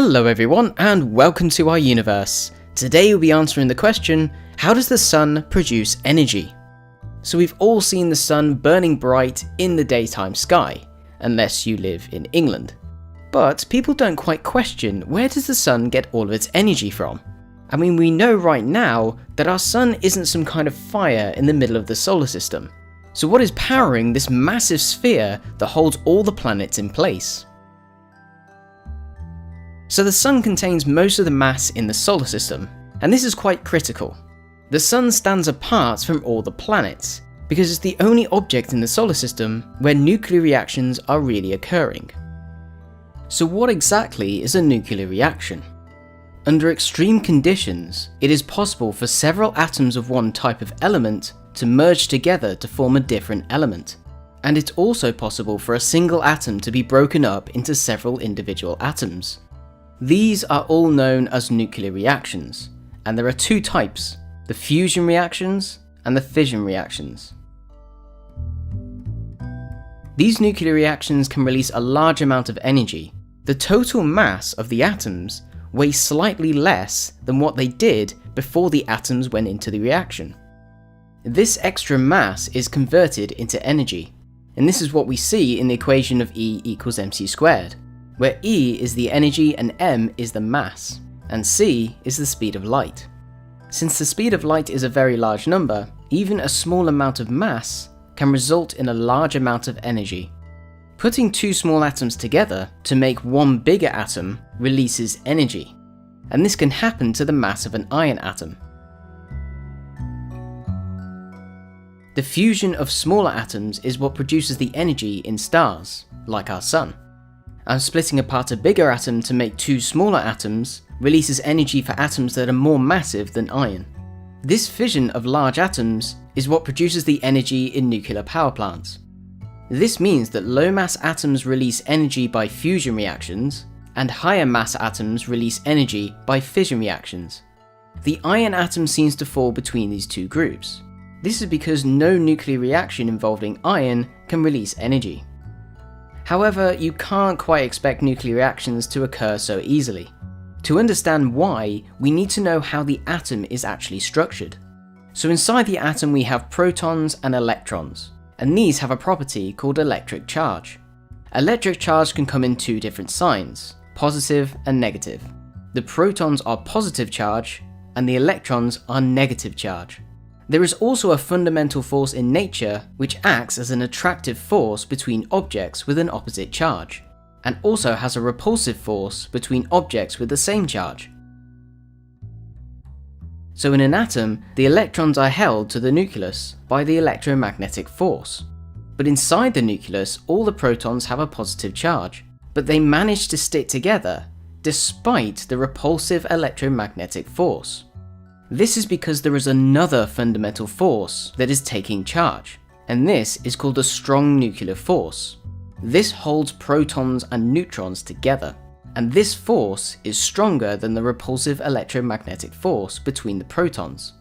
Hello everyone, and welcome to our universe. Today we'll be answering the question, how does the sun produce energy? So we've all seen the sun burning bright in the daytime sky, unless you live in England. But people don't quite question, where does the sun get all of its energy from? I mean, we know right now that our sun isn't some kind of fire in the middle of the solar system. So what is powering this massive sphere that holds all the planets in place? So the sun contains most of the mass in the solar system, and this is quite critical. The sun stands apart from all the planets, because it's the only object in the solar system where nuclear reactions are really occurring. So what exactly is a nuclear reaction? Under extreme conditions, it is possible for several atoms of one type of element to merge together to form a different element. And it's also possible for a single atom to be broken up into several individual atoms. These are all known as nuclear reactions, and there are two types, the fusion reactions and the fission reactions. These nuclear reactions can release a large amount of energy. The total mass of the atoms weighs slightly less than what they did before the atoms went into the reaction. This extra mass is converted into energy, and this is what we see in the equation of E equals mc squared. Where E is the energy and m is the mass, and c is the speed of light. Since the speed of light is a very large number, even a small amount of mass can result in a large amount of energy. Putting two small atoms together to make one bigger atom releases energy, and this can happen to the mass of an iron atom. The fusion of smaller atoms is what produces the energy in stars, like our sun. And splitting apart a bigger atom to make two smaller atoms releases energy for atoms that are more massive than iron. This fission of large atoms is what produces the energy in nuclear power plants. This means that low mass atoms release energy by fusion reactions, and higher mass atoms release energy by fission reactions. The iron atom seems to fall between these two groups. This is because no nuclear reaction involving iron can release energy. However, you can't quite expect nuclear reactions to occur so easily. To understand why, we need to know how the atom is actually structured. So inside the atom we have protons and electrons, and these have a property called electric charge. Electric charge can come in two different signs, positive and negative. The protons are positive charge, and the electrons are negative charge. There is also a fundamental force in nature which acts as an attractive force between objects with an opposite charge, and also has a repulsive force between objects with the same charge. So in an atom, the electrons are held to the nucleus by the electromagnetic force. But inside the nucleus, all the protons have a positive charge, but they manage to stick together despite the repulsive electromagnetic force. This is because there is another fundamental force that is taking charge, and this is called a strong nuclear force. This holds protons and neutrons together, and this force is stronger than the repulsive electromagnetic force between the protons.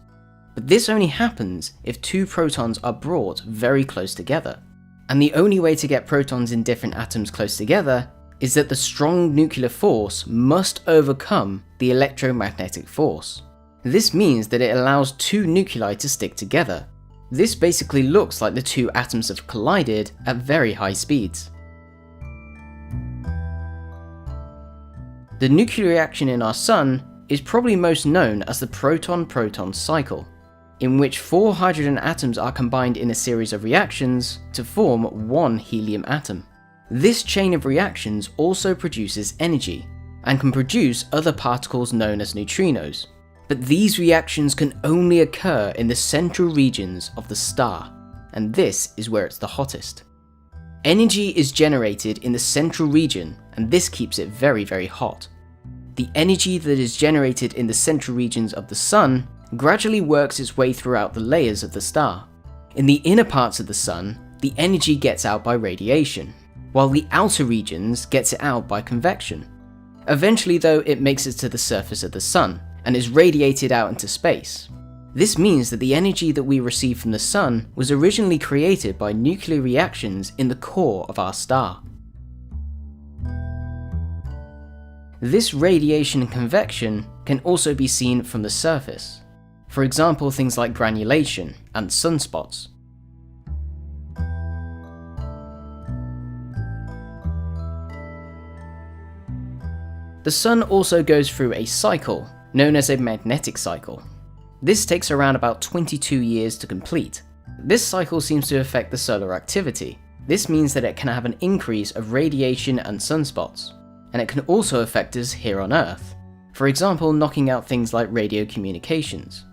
But this only happens if two protons are brought very close together, and the only way to get protons in different atoms close together is that the strong nuclear force must overcome the electromagnetic force. This means that it allows two nuclei to stick together. This basically looks like the two atoms have collided at very high speeds. The nuclear reaction in our sun is probably most known as the proton-proton cycle, in which four hydrogen atoms are combined in a series of reactions to form one helium atom. This chain of reactions also produces energy, and can produce other particles known as neutrinos. But these reactions can only occur in the central regions of the star, and this is where it's the hottest. Energy is generated in the central region, and this keeps it very, very hot. The energy that is generated in the central regions of the sun gradually works its way throughout the layers of the star. In the inner parts of the sun, the energy gets out by radiation, while the outer regions gets it out by convection. Eventually though, it makes it to the surface of the sun, and is radiated out into space. This means that the energy that we receive from the sun was originally created by nuclear reactions in the core of our star. This radiation and convection can also be seen from the surface. For example, things like granulation and sunspots. The Sun also goes through a cycle, known as a magnetic cycle. This takes around about 22 years to complete. This cycle seems to affect the solar activity. This means that it can have an increase of radiation and sunspots, and it can also affect us here on Earth, for example knocking out things like radio communications.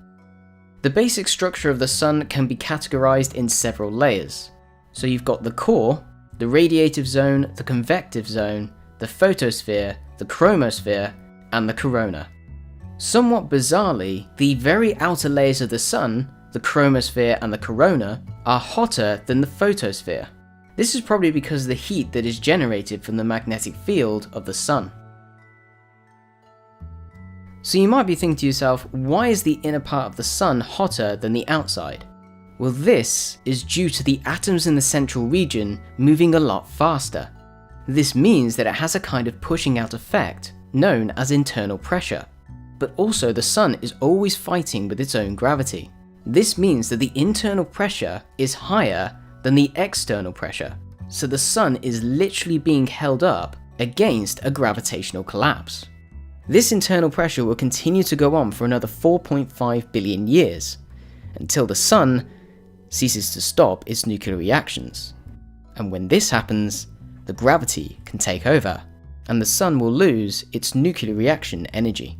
The basic structure of the Sun can be categorized in several layers. So you've got the core, the radiative zone, the convective zone, the photosphere, the chromosphere, and the corona. Somewhat bizarrely, the very outer layers of the Sun, the chromosphere and the corona, are hotter than the photosphere. This is probably because of the heat that is generated from the magnetic field of the Sun. So you might be thinking to yourself, why is the inner part of the Sun hotter than the outside? Well, this is due to the atoms in the central region moving a lot faster. This means that it has a kind of pushing out effect, known as internal pressure. But also the Sun is always fighting with its own gravity. This means that the internal pressure is higher than the external pressure, so the Sun is literally being held up against a gravitational collapse. This internal pressure will continue to go on for another 4.5 billion years, until the Sun ceases to stop its nuclear reactions. And when this happens, the gravity can take over, and the Sun will lose its nuclear reaction energy.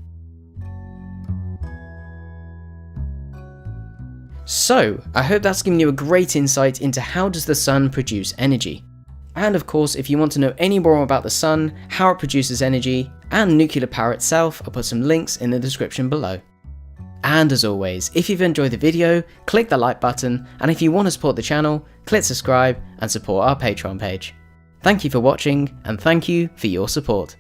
So, I hope that's given you a great insight into how does the Sun produce energy. And of course, if you want to know any more about the Sun, how it produces energy, and nuclear power itself, I'll put some links in the description below. And as always, if you've enjoyed the video, click the like button, and if you want to support the channel, click subscribe and support our Patreon page. Thank you for watching, and thank you for your support.